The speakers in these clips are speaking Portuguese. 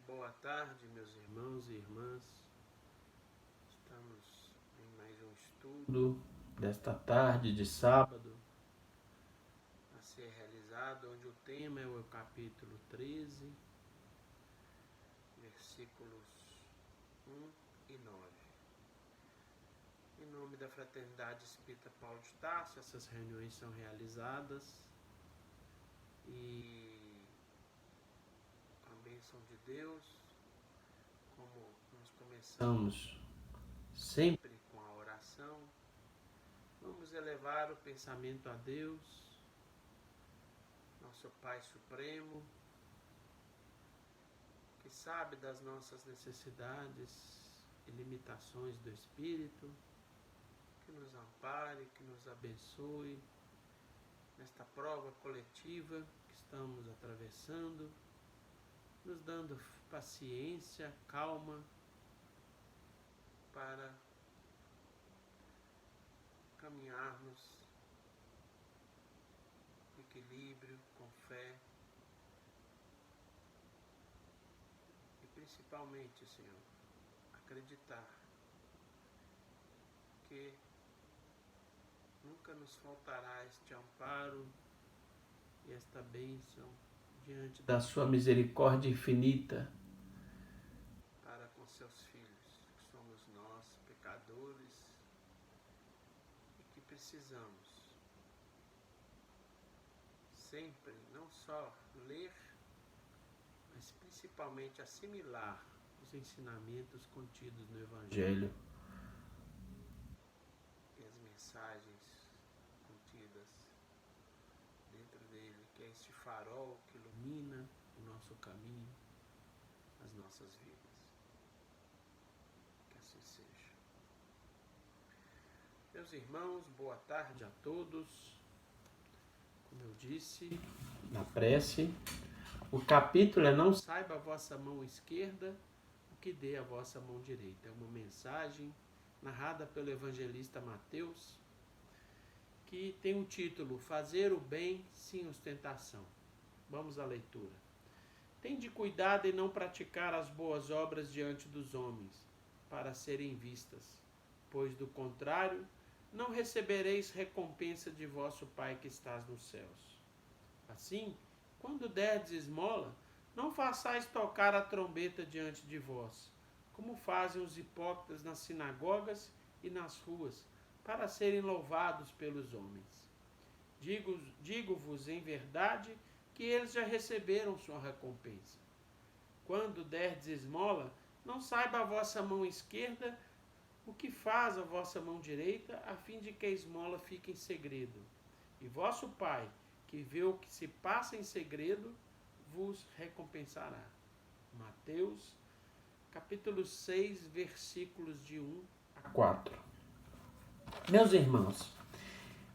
Boa tarde, meus irmãos e irmãs. Estamos em mais um estudo desta tarde de sábado a ser realizado, onde o tema é o capítulo 13, versículos 1 e 9. Em nome da Fraternidade Espírita Paulo de Tarso, essas reuniões são realizadas e com a bênção de Deus, como nós começamos sempre com a oração, vamos elevar o pensamento a Deus, nosso Pai Supremo, que sabe das nossas necessidades e limitações do Espírito, que nos ampare, que nos abençoe nesta prova coletiva que estamos atravessando, nos dando paciência, calma, para caminharmos com equilíbrio, com fé e principalmente, Senhor, acreditar que nunca nos faltará este amparo e esta bênção diante da sua misericórdia infinita para com seus filhos, que somos nós, pecadores, e que precisamos sempre não só ler, mas principalmente assimilar os ensinamentos contidos no Evangelho e as mensagens contidas dentro dele, que é este farol que ilumina o nosso caminho, as nossas vidas. Que assim seja. Meus irmãos, boa tarde a todos. Como eu disse na prece, o capítulo é Não saiba a vossa mão esquerda o que dê a vossa mão direita. É uma mensagem narrada pelo evangelista Mateus, que tem o título Fazer o bem sem ostentação. Vamos à leitura. Tende cuidado em não praticar as boas obras diante dos homens, para serem vistas, pois do contrário, não recebereis recompensa de vosso Pai que estás nos céus. Assim, quando derdes esmola, não façais tocar a trombeta diante de vós, como fazem os hipócritas nas sinagogas e nas ruas, para serem louvados pelos homens. Digo-vos em verdade que eles já receberam sua recompensa. Quando derdes esmola, não saiba a vossa mão esquerda o que faz a vossa mão direita, a fim de que a esmola fique em segredo. E vosso Pai, que vê o que se passa em segredo, vos recompensará. Mateus, capítulo 6, versículos de 1 a 4. Meus irmãos,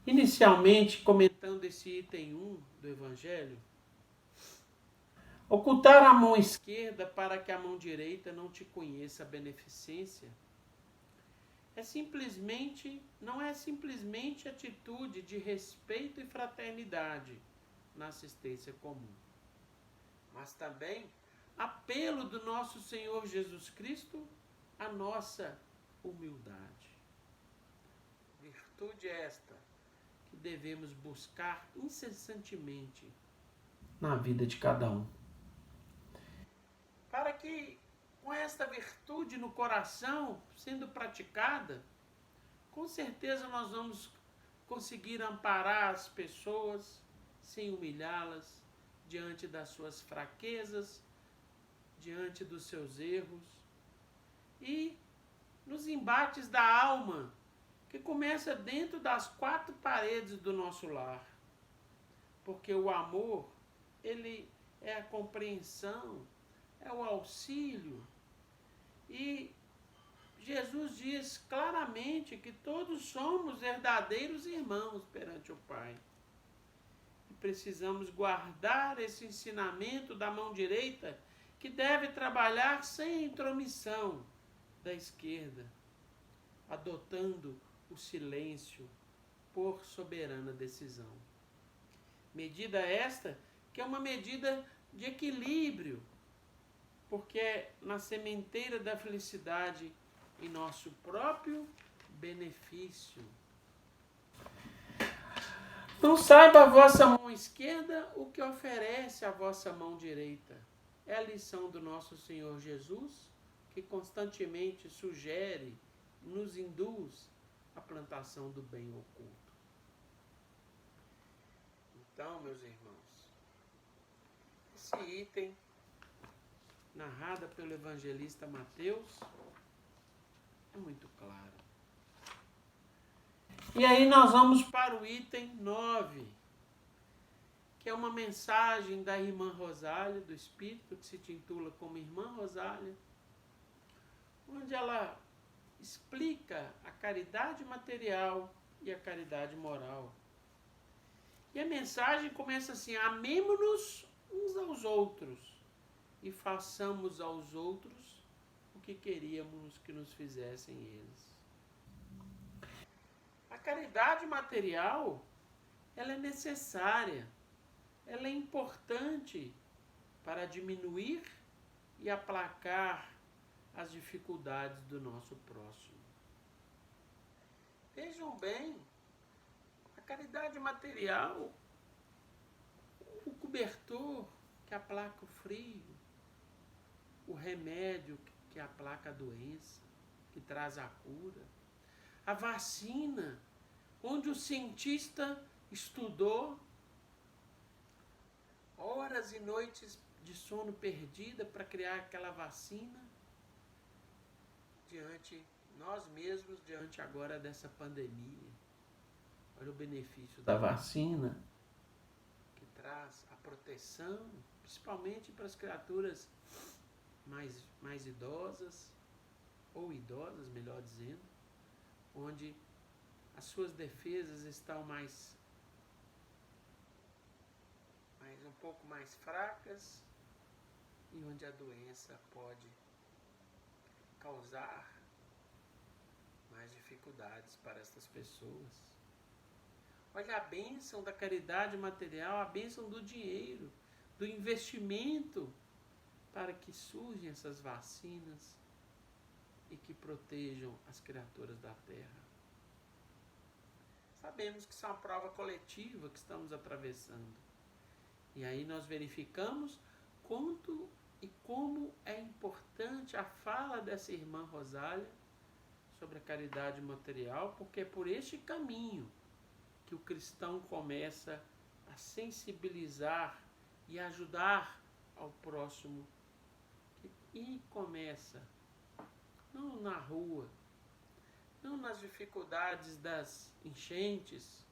inicialmente, comentando esse item 1 do Evangelho, ocultar a mão esquerda para que a mão direita não te conheça a beneficência não é simplesmente atitude de respeito e fraternidade na assistência comum, mas também apelo do nosso Senhor Jesus Cristo à nossa humildade. Virtude esta que devemos buscar incessantemente na vida de cada um, para que com esta virtude no coração sendo praticada, com certeza nós vamos conseguir amparar as pessoas sem humilhá-las diante das suas fraquezas, diante dos seus erros e nos embates da alma, que começa dentro das quatro paredes do nosso lar. Porque o amor, ele é a compreensão, é o auxílio. E Jesus diz claramente que todos somos verdadeiros irmãos perante o Pai. E precisamos guardar esse ensinamento da mão direita, que deve trabalhar sem intromissão da esquerda, adotando o silêncio por soberana decisão. Medida esta que é uma medida de equilíbrio, porque é na sementeira da felicidade em nosso próprio benefício. Não saiba a vossa mão esquerda o que oferece a vossa mão direita. É a lição do nosso Senhor Jesus, que constantemente sugere, nos induz à plantação do bem oculto. Então, meus irmãos, esse item, narrado pelo evangelista Mateus, é muito claro. E aí nós vamos para o item 9, que é uma mensagem da irmã Rosália, do Espírito, que se intitula como Irmã Rosália, onde ela explica a caridade material e a caridade moral. E a mensagem começa assim: amemo-nos uns aos outros e façamos aos outros o que queríamos que nos fizessem eles. A caridade material, ela é necessária, ela é importante para diminuir e aplacar as dificuldades do nosso próximo. Vejam bem, a caridade material, o cobertor que aplaca o frio, o remédio que aplaca a doença, que traz a cura, a vacina, onde o cientista estudou horas e noites de sono perdida para criar aquela vacina, nós mesmos, diante agora dessa pandemia. Olha o benefício da vacina, que traz a proteção, principalmente para as criaturas mais idosas, ou idosas, melhor dizendo, onde as suas defesas estão um pouco mais fracas e onde a doença pode causar mais dificuldades para essas pessoas. Olha a bênção da caridade material, a bênção do dinheiro, do investimento para que surjam essas vacinas e que protejam as criaturas da terra. Sabemos que isso é uma prova coletiva que estamos atravessando. E aí nós verificamos quanto e como é importante a fala dessa irmã Rosália sobre a caridade material, porque é por este caminho que o cristão começa a sensibilizar e ajudar ao próximo. E começa, não na rua, não nas dificuldades das enchentes,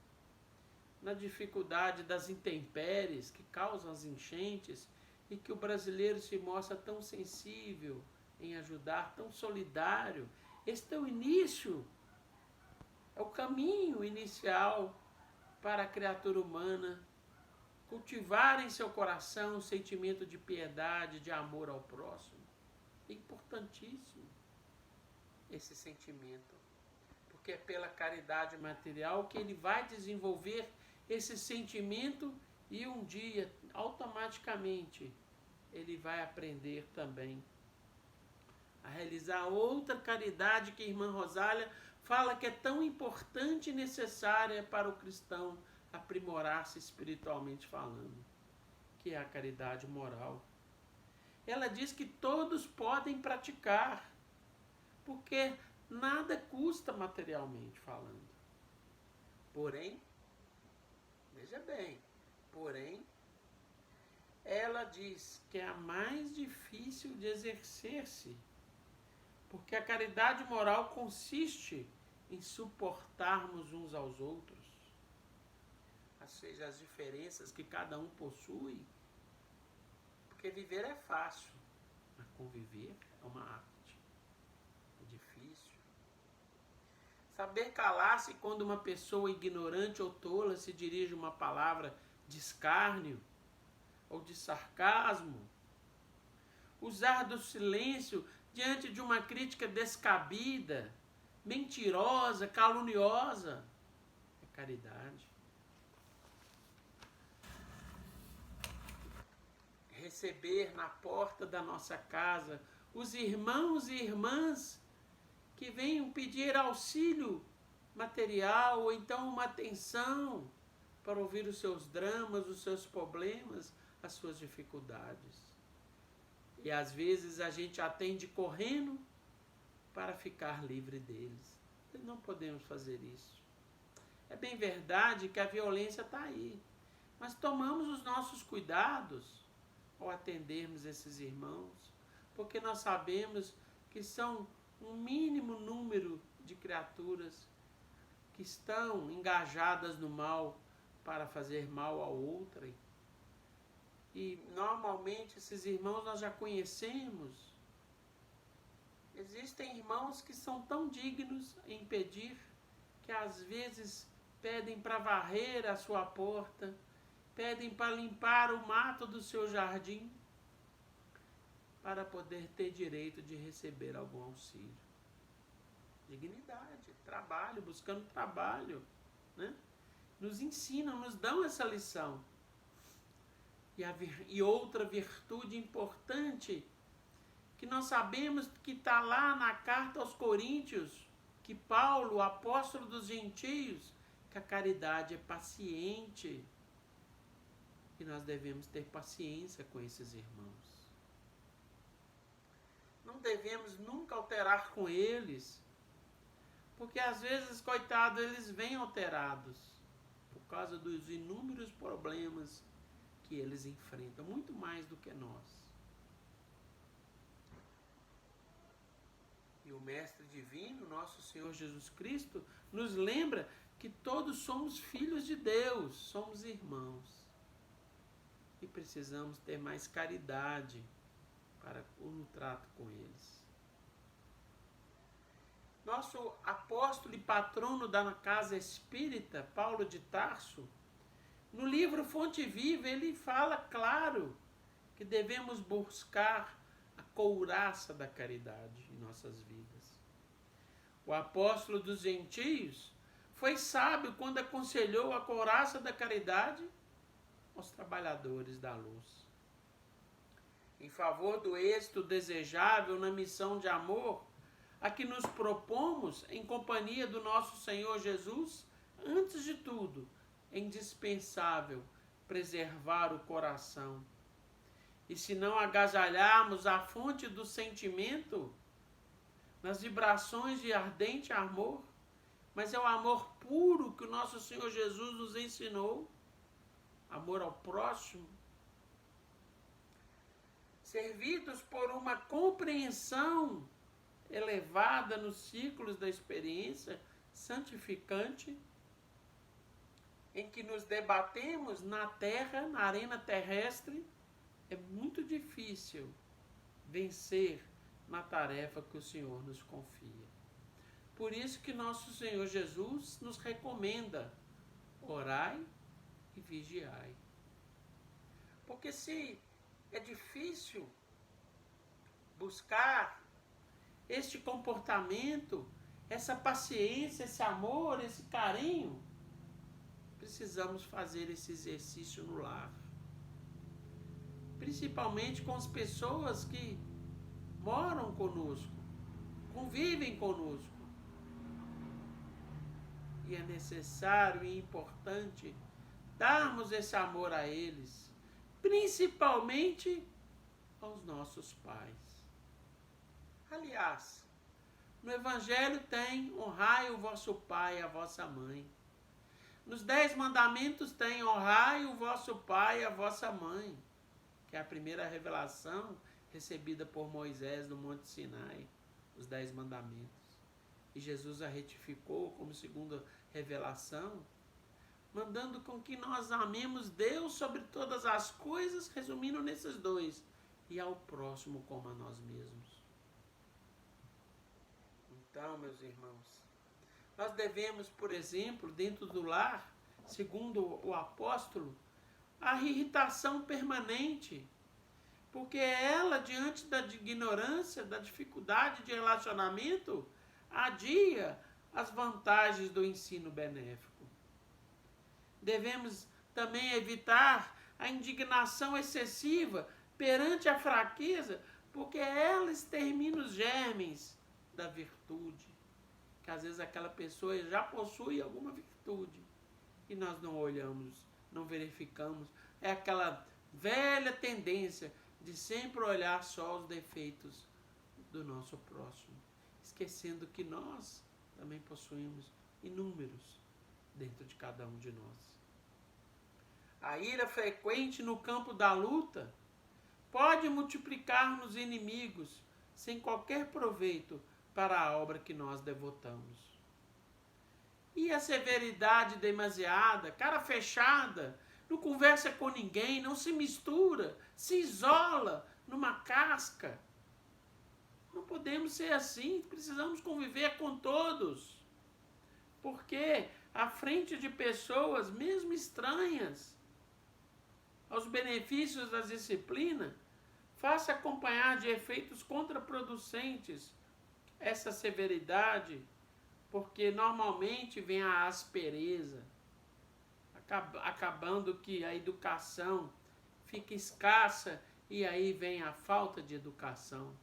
na dificuldade das intempéries que causam as enchentes, e que o brasileiro se mostra tão sensível em ajudar, tão solidário. Este é o início, é o caminho inicial para a criatura humana cultivar em seu coração o sentimento de piedade, de amor ao próximo. É importantíssimo esse sentimento, porque é pela caridade material que ele vai desenvolver esse sentimento e um dia, automaticamente, ele vai aprender também a realizar outra caridade que a irmã Rosália fala que é tão importante e necessária para o cristão aprimorar-se espiritualmente falando, que é a caridade moral. Ela diz que todos podem praticar, porque nada custa materialmente falando. Porém, veja bem, ela diz que é a mais difícil de exercer-se, porque a caridade moral consiste em suportarmos uns aos outros, ou seja, as diferenças que cada um possui, porque viver é fácil, mas conviver é uma arte, é difícil. Saber calar-se quando uma pessoa ignorante ou tola se dirige uma palavra de escárnio ou de sarcasmo. Usar do silêncio diante de uma crítica descabida, mentirosa, caluniosa. É caridade. receber na porta da nossa casa os irmãos e irmãs que venham pedir auxílio material ou então uma atenção para ouvir os seus dramas, os seus problemas, as suas dificuldades. E às vezes a gente atende correndo para ficar livre deles. Não podemos fazer isso. É bem verdade que a violência está aí, mas tomamos os nossos cuidados ao atendermos esses irmãos, porque nós sabemos que são um mínimo número de criaturas que estão engajadas no mal para fazer mal a outrem. E normalmente esses irmãos nós já conhecemos. Existem irmãos que são tão dignos em pedir que às vezes pedem para varrer a sua porta, pedem para limpar o mato do seu jardim, para poder ter direito de receber algum auxílio. Dignidade, trabalho, buscando trabalho, né? Nos ensinam, nos dão essa lição. E outra virtude importante, que nós sabemos que está lá na carta aos Coríntios, que Paulo, o apóstolo dos gentios, que a caridade é paciente. E nós devemos ter paciência com esses irmãos. Não devemos nunca alterar com eles, porque às vezes, coitados, eles vêm alterados por causa dos inúmeros problemas que eles enfrentam, muito mais do que nós. E o Mestre Divino, nosso Senhor Jesus Cristo, nos lembra que todos somos filhos de Deus, somos irmãos. E precisamos ter mais caridade para no trato com eles. Nosso apóstolo e patrono da casa espírita, Paulo de Tarso, no livro Fonte Viva, ele fala claro que devemos buscar a couraça da caridade em nossas vidas. O apóstolo dos gentios foi sábio quando aconselhou a couraça da caridade aos trabalhadores da luz. Em favor do êxito desejável na missão de amor a que nos propomos em companhia do nosso Senhor Jesus, antes de tudo, é indispensável preservar o coração. E se não agasalharmos a fonte do sentimento nas vibrações de ardente amor, mas é o amor puro que o nosso Senhor Jesus nos ensinou, amor ao próximo, servidos por uma compreensão elevada nos ciclos da experiência santificante, em que nos debatemos na terra, na arena terrestre, é muito difícil vencer na tarefa que o Senhor nos confia. Por isso que nosso Senhor Jesus nos recomenda: orai e vigiai. Porque se é difícil buscar este comportamento, essa paciência, esse amor, esse carinho, precisamos fazer esse exercício no lar. Principalmente com as pessoas que moram conosco, convivem conosco. E é necessário e importante darmos esse amor a eles, principalmente aos nossos pais. Aliás, no Evangelho tem: honrai o vosso pai e a vossa mãe. Nos 10 mandamentos tem: honrai o vosso pai e a vossa mãe, que é a primeira revelação recebida por Moisés no Monte Sinai, os 10 mandamentos. E Jesus a retificou como segunda revelação, mandando com que nós amemos Deus sobre todas as coisas, resumindo nesses 2, e ao próximo como a nós mesmos. Então, meus irmãos, nós devemos, por exemplo, dentro do lar, segundo o apóstolo, a irritação permanente, porque ela, diante da ignorância, da dificuldade de relacionamento, adia as vantagens do ensino benéfico. Devemos também evitar a indignação excessiva perante a fraqueza, porque ela extermina os germes da virtude. Que às vezes aquela pessoa já possui alguma virtude e nós não olhamos, não verificamos. É aquela velha tendência de sempre olhar só os defeitos do nosso próximo, esquecendo que nós também possuímos inúmeros dentro de cada um de nós. A ira frequente no campo da luta pode multiplicar-nos inimigos sem qualquer proveito para a obra que nós devotamos. E a severidade demasiada, cara fechada, não conversa com ninguém, não se mistura, se isola numa casca. Não podemos ser assim, precisamos conviver com todos. Porque à frente de pessoas, mesmo estranhas, aos benefícios da disciplina, faça acompanhar de efeitos contraproducentes essa severidade, porque normalmente vem a aspereza, acabando que a educação fica escassa e aí vem a falta de educação.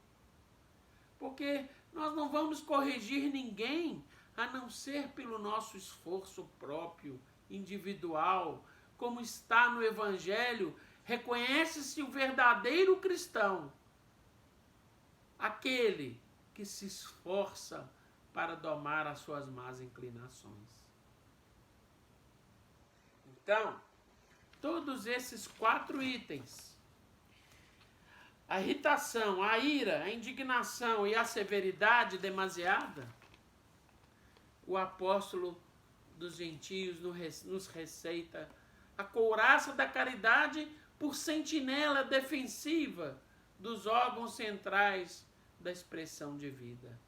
Porque nós não vamos corrigir ninguém a não ser pelo nosso esforço próprio, individual, como está no Evangelho. Reconhece-se o verdadeiro cristão, aquele que se esforça para domar as suas más inclinações. Então, todos esses 4 itens, a irritação, a ira, a indignação e a severidade demasiada, o apóstolo dos gentios nos receita a couraça da caridade por sentinela defensiva dos órgãos centrais da expressão de vida.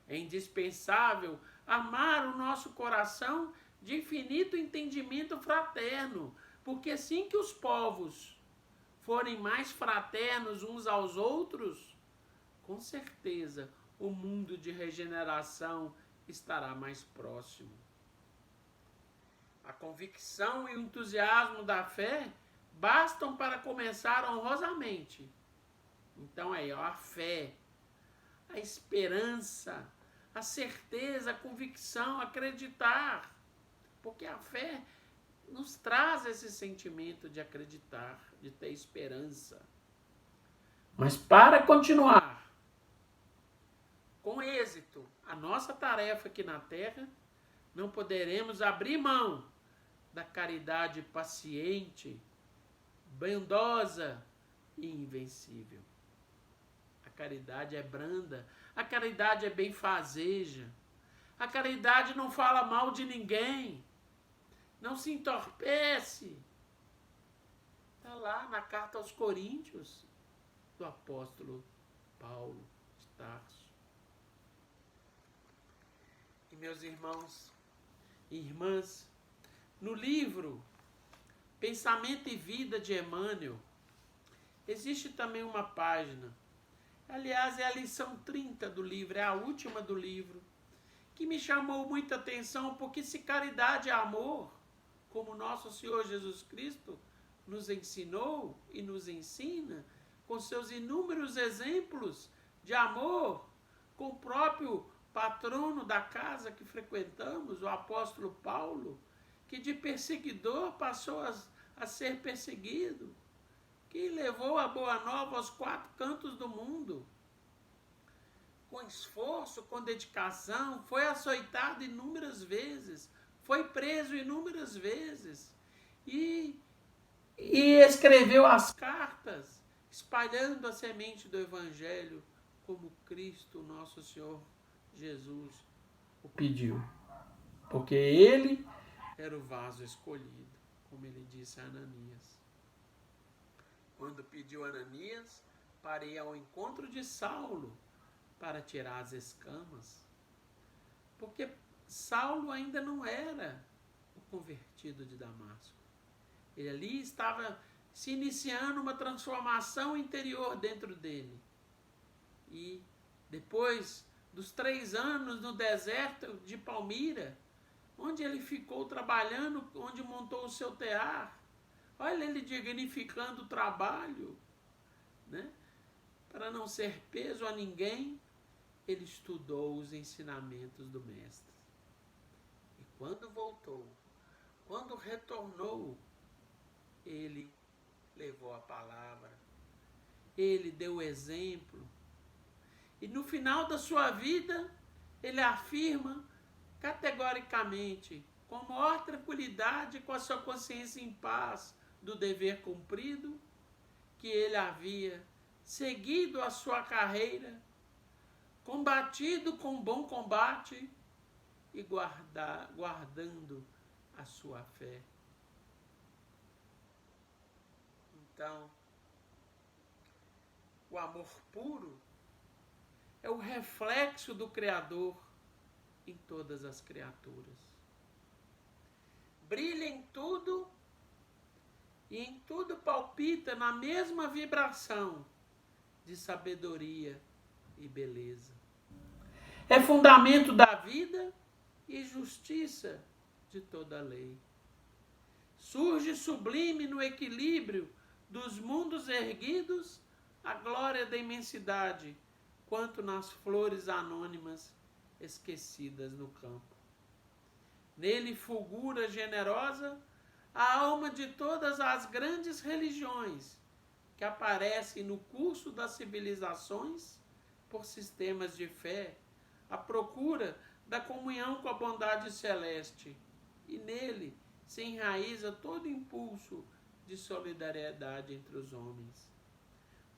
É indispensável amar o nosso coração de infinito entendimento fraterno, porque assim que os povos forem mais fraternos uns aos outros, com certeza o mundo de regeneração estará mais próximo. A convicção e o entusiasmo da fé bastam para começar honrosamente. Então aí, a fé, a esperança, a certeza, a convicção, acreditar. Porque a fé nos traz esse sentimento de acreditar, de ter esperança. Mas para continuar com êxito a nossa tarefa aqui na Terra, não poderemos abrir mão da caridade paciente, bondosa e invencível. A caridade é branda, a caridade é benfazeja, a caridade não fala mal de ninguém, não se entorpece. Está lá na carta aos Coríntios do apóstolo Paulo de Tarso. E meus irmãos e irmãs, no livro Pensamento e Vida de Emmanuel, existe também uma página, aliás é a lição 30 do livro, é a última do livro, que me chamou muita atenção, porque se caridade é amor, como nosso Senhor Jesus Cristo nos ensinou e nos ensina, com seus inúmeros exemplos de amor, com o próprio patrono da casa que frequentamos, o apóstolo Paulo, que de perseguidor passou a ser perseguido, que levou a boa nova aos 4 cantos do mundo, com esforço, com dedicação, foi açoitado inúmeras vezes, foi preso inúmeras vezes, e escreveu as cartas, espalhando a semente do Evangelho, como Cristo, nosso Senhor Jesus, o pediu. Porque ele era o vaso escolhido, como ele disse a Ananias. Quando pediu a Ananias para ir ao encontro de Saulo, para tirar as escamas, porque Saulo ainda não era o convertido de Damasco. Ele ali estava se iniciando uma transformação interior dentro dele. E depois dos 3 anos no deserto de Palmira, onde ele ficou trabalhando, onde montou o seu tear, olha ele dignificando o trabalho, né? Para não ser peso a ninguém, ele estudou os ensinamentos do Mestre. E quando voltou, quando retornou, ele levou a palavra, ele deu o exemplo. E no final da sua vida, ele afirma categoricamente, com a maior tranquilidade, com a sua consciência em paz do dever cumprido, que ele havia seguido a sua carreira, combatido com bom combate e guardando a sua fé. Então, o amor puro é o reflexo do Criador em todas as criaturas. Brilha em tudo e em tudo palpita na mesma vibração de sabedoria e beleza. É fundamento da vida e justiça de toda a lei. Surge sublime no equilíbrio dos mundos erguidos a glória da imensidade, quanto nas flores anônimas esquecidas no campo. Nele fulgura generosa a alma de todas as grandes religiões que aparecem no curso das civilizações por sistemas de fé, à procura da comunhão com a bondade celeste, e nele se enraiza todo impulso de solidariedade entre os homens.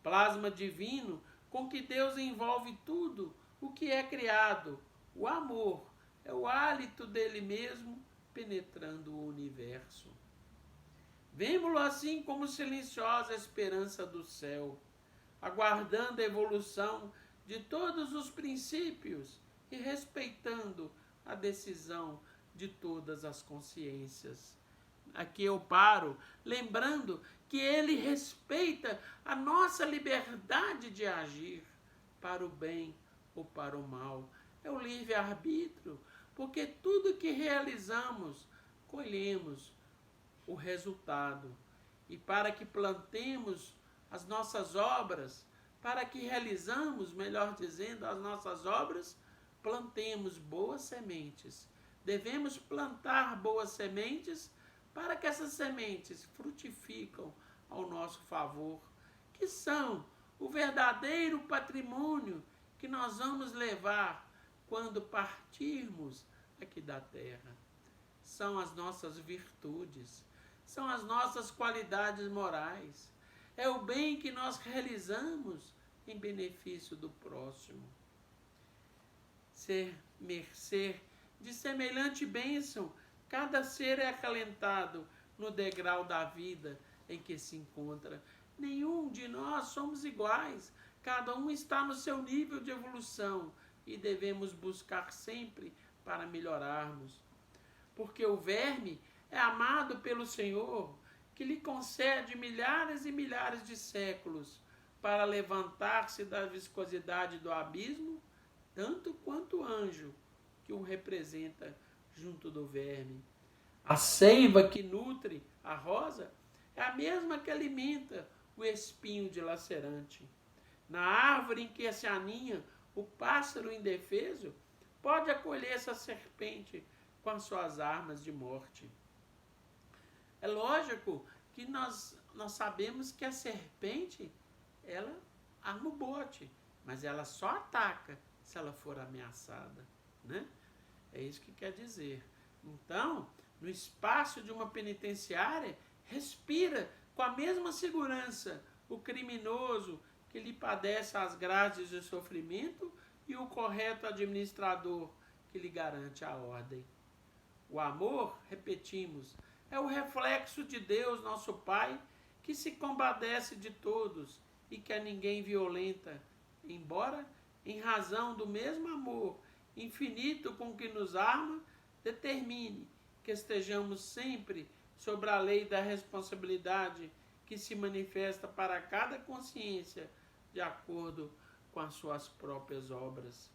Plasma divino com que Deus envolve tudo o que é criado. O amor é o hálito dele mesmo penetrando o universo. Vemo-lo assim como silenciosa esperança do céu, aguardando a evolução de todos os princípios e respeitando a decisão de todas as consciências. Aqui eu paro, lembrando que ele respeita a nossa liberdade de agir para o bem ou para o mal. É o livre-arbítrio, porque tudo que realizamos, colhemos o resultado. E para que plantemos as nossas obras, para que realizamos, melhor dizendo, as nossas obras, plantemos boas sementes. Devemos plantar boas sementes para que essas sementes frutificam ao nosso favor, que são o verdadeiro patrimônio que nós vamos levar quando partirmos aqui da terra. São as nossas virtudes, são as nossas qualidades morais, é o bem que nós realizamos em benefício do próximo. Ser mercê de semelhante bênção, cada ser é acalentado no degrau da vida em que se encontra. Nenhum de nós somos iguais, cada um está no seu nível de evolução e devemos buscar sempre para melhorarmos. Porque o verme é amado pelo Senhor, que lhe concede milhares e milhares de séculos para levantar-se da viscosidade do abismo, tanto quanto o anjo que o representa junto do verme. A seiva que nutre a rosa é a mesma que alimenta o espinho dilacerante. Na árvore em que se aninha o pássaro indefeso, pode acolher essa serpente com as suas armas de morte. É lógico que nós sabemos que a serpente, ela arma o bote, mas ela só ataca se ela for ameaçada, né? É isso que quer dizer. Então, no espaço de uma penitenciária, respira com a mesma segurança o criminoso que lhe padece as grades de sofrimento e o correto administrador que lhe garante a ordem. O amor, repetimos, é o reflexo de Deus, nosso Pai, que se compadece de todos e que a ninguém violenta, embora, em razão do mesmo amor infinito com que nos arma, determine que estejamos sempre sobre a lei da responsabilidade que se manifesta para cada consciência de acordo com as suas próprias obras.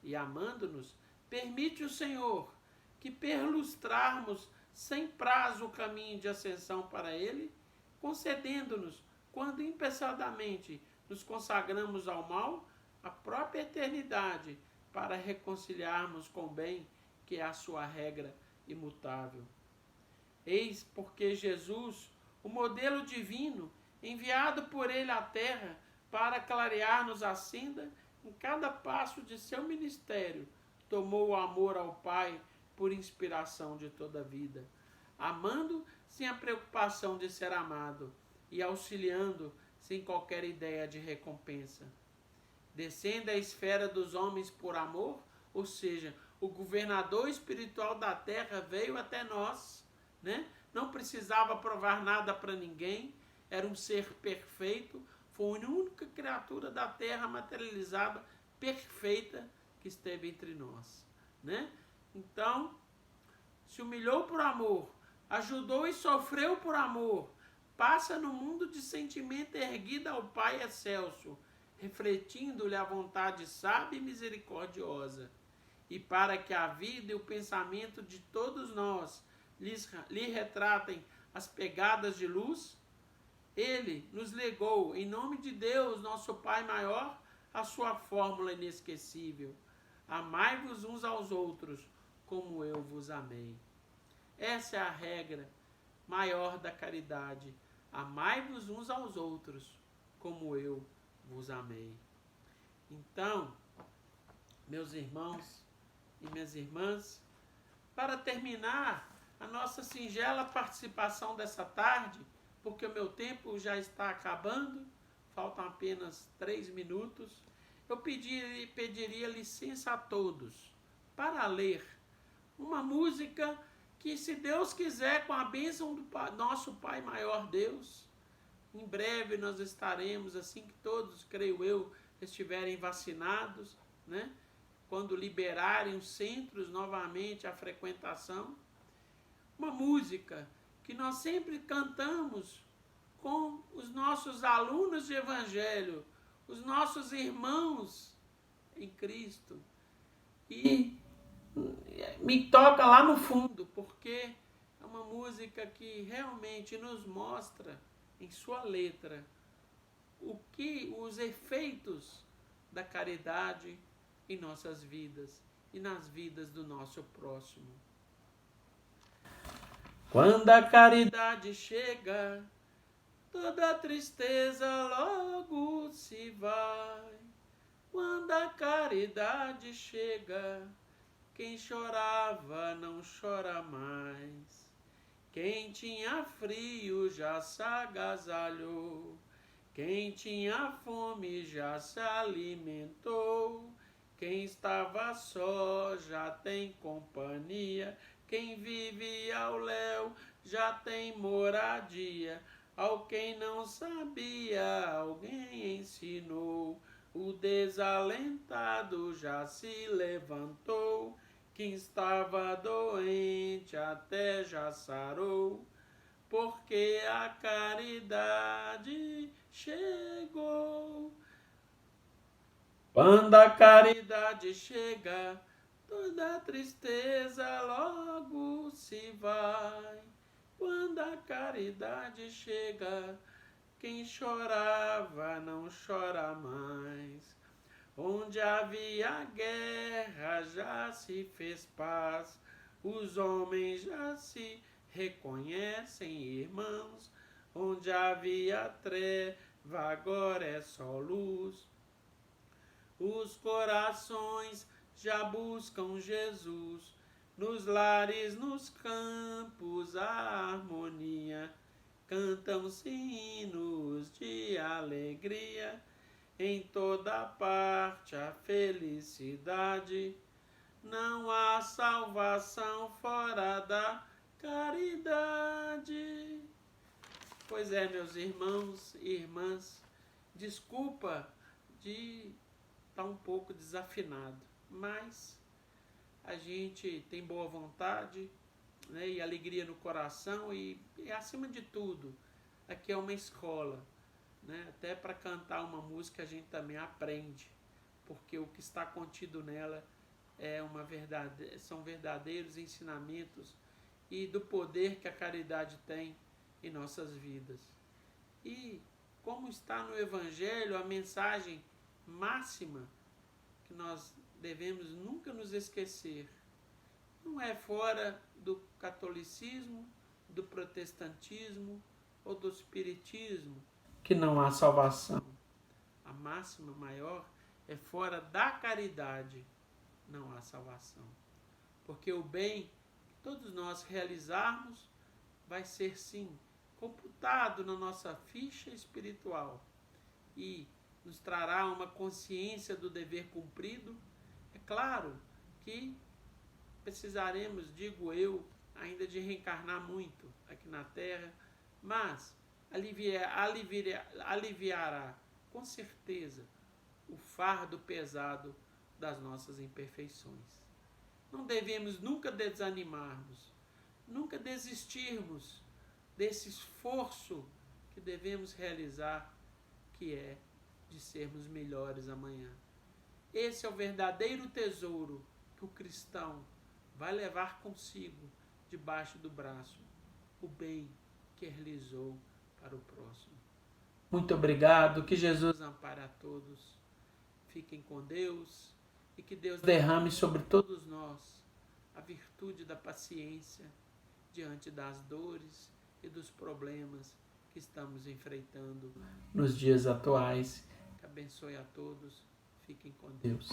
E amando-nos, permite o Senhor que perlustrarmos sem prazo o caminho de ascensão para Ele, concedendo-nos quando impensadamente nos consagramos ao mal, a própria eternidade, para reconciliarmos com o bem, que é a sua regra imutável. Eis porque Jesus, o modelo divino, enviado por ele à terra para clarear-nos a senda, em cada passo de seu ministério, tomou o amor ao Pai por inspiração de toda a vida, amando sem a preocupação de ser amado e auxiliando sem qualquer ideia de recompensa. Descendo à esfera dos homens por amor, ou seja, o governador espiritual da terra veio até nós, né? Não precisava provar nada para ninguém, era um ser perfeito, foi a única criatura da terra materializada, perfeita, que esteve entre nós, né? Então, se humilhou por amor, ajudou e sofreu por amor, passa no mundo de sentimento erguido ao Pai excelso, refletindo-lhe a vontade sábia e misericordiosa. E para que a vida e o pensamento de todos nós lhe retratem as pegadas de luz, ele nos legou, em nome de Deus, nosso Pai maior, a sua fórmula inesquecível: amai-vos uns aos outros, como eu vos amei. Essa é a regra maior da caridade: amai-vos uns aos outros, como eu vos amei. Então, meus irmãos e minhas irmãs, para terminar a nossa singela participação dessa tarde, porque o meu tempo já está acabando, faltam apenas 3 minutos, eu pediria licença a todos para ler uma música que, se Deus quiser, com a bênção do nosso Pai maior Deus, em breve nós estaremos, assim que todos, creio eu, estiverem vacinados, né? Quando liberarem os centros novamente a frequentação, uma música que nós sempre cantamos com os nossos alunos de evangelho, os nossos irmãos em Cristo. E me toca lá no fundo, porque é uma música que realmente nos mostra em sua letra os efeitos da caridade em nossas vidas e nas vidas do nosso próximo. Quando a caridade chega, toda tristeza logo se vai. Quando a caridade chega, quem chorava não chora mais. Quem tinha frio já se agasalhou. Quem tinha fome já se alimentou. Quem estava só já tem companhia. Quem vive ao léu já tem moradia. Ao quem não sabia, alguém ensinou. O desalentado já se levantou. Quem estava doente até já sarou. Porque a caridade chegou. Quando a caridade chega, toda tristeza logo se vai. Quando a caridade chega, quem chorava não chora mais. Onde havia guerra já se fez paz. Os homens já se reconhecem irmãos. Onde havia treva agora é só luz. Os corações já buscam Jesus. Nos lares, nos campos, a harmonia. Cantam-se hinos de alegria. Em toda parte a felicidade. Não há salvação fora da caridade. Pois é, meus irmãos e irmãs, desculpa de estar um pouco desafinado, mas a gente tem boa vontade, né, e alegria no coração e acima de tudo, aqui é uma escola, né, até para cantar uma música a gente também aprende, porque o que está contido nela são verdadeiros ensinamentos e do poder que a caridade tem em nossas vidas. E como está no Evangelho, a mensagem máxima que nós devemos nunca nos esquecer. Não é fora do catolicismo, do protestantismo ou do espiritismo que não há salvação. A máxima maior é fora da caridade não há salvação. Porque o bem que todos nós realizarmos vai ser sim computado na nossa ficha espiritual e nos trará uma consciência do dever cumprido. É claro que precisaremos, digo eu, ainda de reencarnar muito aqui na Terra, mas aliviará com certeza o fardo pesado das nossas imperfeições. Não devemos nunca desanimarmos, nunca desistirmos desse esforço que devemos realizar, que é de sermos melhores amanhã. Esse é o verdadeiro tesouro que o cristão vai levar consigo debaixo do braço, o bem que realizou para o próximo. Muito obrigado, que Jesus ampare a todos. Fiquem com Deus e que Deus derrame sobre todos nós a virtude da paciência diante das dores e dos problemas que estamos enfrentando nos dias atuais. Que abençoe a todos. Fiquem com Deus.